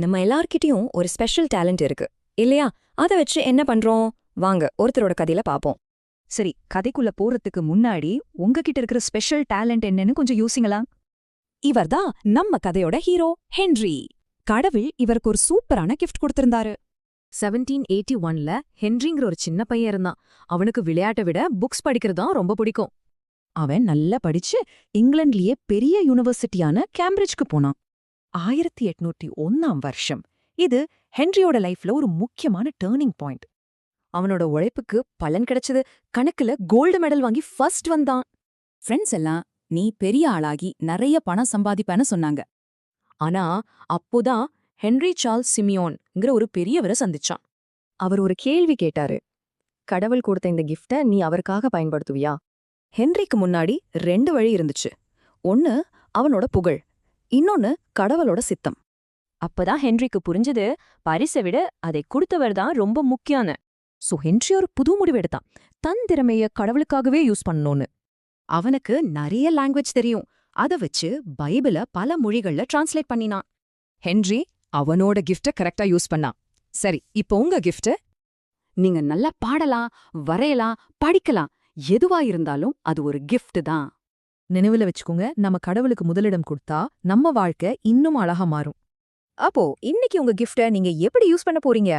நம்ம எல்லார்கிட்டயும் ஒரு ஸ்பெஷல் டேலண்ட் இருக்கு இல்லையா? அத வச்சு என்ன பண்றோம்? வாங்க ஒருத்தரோட கதையில பாப்போம். சரி, கதைக்குள்ள போறதுக்கு முன்னாடி உங்ககிட்ட இருக்கிற ஸ்பெஷல் டேலண்ட் என்னன்னு கொஞ்சம் யோசிங்களா. இவர்தான் நம்ம கதையோட ஹீரோ ஹென்றி. கடவுள் இவருக்கு ஒரு சூப்பரான கிஃப்ட் கொடுத்திருந்தாரு. 1781ல ஹென்ரிங்கிற ஒரு சின்ன பையன் இருந்தான். அவனுக்கு விளையாட்டை விட புக்ஸ் படிக்கிறதுதான் ரொம்ப பிடிக்கும். அவன் நல்லா படிச்சு இங்கிலாந்துலயே பெரிய யூனிவர்சிட்டியான கேம்பிரிட்ஜ்க்கு போனான். 1801ஆம் வருஷம் இது ஹென்ரியோட லைஃப்ல ஒரு முக்கியமான டேர்னிங் பாயிண்ட். அவனோட உழைப்புக்கு பலன் கிடைச்சது. கணக்குல கோல்டு மெடல் வாங்கி ஃபர்ஸ்ட் வந்தான். ஃப்ரெண்ட்ஸ் எல்லாம் நீ பெரிய ஆளாகி நிறைய பணம் சம்பாதிப்பேன்னு சொன்னாங்க. ஆனா அப்போதான் ஹென்ரி சார்ல்ஸ் சிமியோன்ங்கிற ஒரு பெரியவரை சந்திச்சான். அவர் ஒரு கேள்வி கேட்டாரு. கடவுள் கொடுத்த இந்த கிஃப்ட நீ அவருக்காக பயன்படுத்துவியா? ஹென்ரிக்கு முன்னாடி 2 வழி இருந்துச்சு. ஒன்னு அவனோட புகழ், இன்னொன்னு கடவுளோட சித்தம். அப்பதான் ஹென்ரிக்கு புரிஞ்சது, பரிசை விட அதை கொடுத்தவர் தான் ரொம்ப முக்கியம்னு. சோ ஹென்றி ஒரு புது முடிவு எடுத்தான். தன் திறமைய கடவுளுக்காகவே யூஸ் பண்ணணும்னு. அவனுக்கு நிறைய லாங்குவேஜ் தெரியும். அத வச்சு பைபிள பல மொழிகள்ல டிரான்ஸ்லேட் பண்ணினான். ஹென்றி அவனோட கிஃப்ட கரெக்டா யூஸ் பண்ணான். சரி, இப்போ உங்க கிஃப்ட்? நீங்க நல்லா பாடலாம், வரையலாம், படிக்கலாம். எதுவா இருந்தாலும் அது ஒரு கிஃப்ட் தான். நினைவுல வச்சுக்கோங்க, நம்ம கடவுளுக்கு முதலிடம் கொடுத்தா நம்ம வாழ்க்கை இன்னும் அழகா மாறும். அப்போ இன்னைக்கு உங்க கிஃப்ட நீங்க எப்படி யூஸ் பண்ண போறீங்க?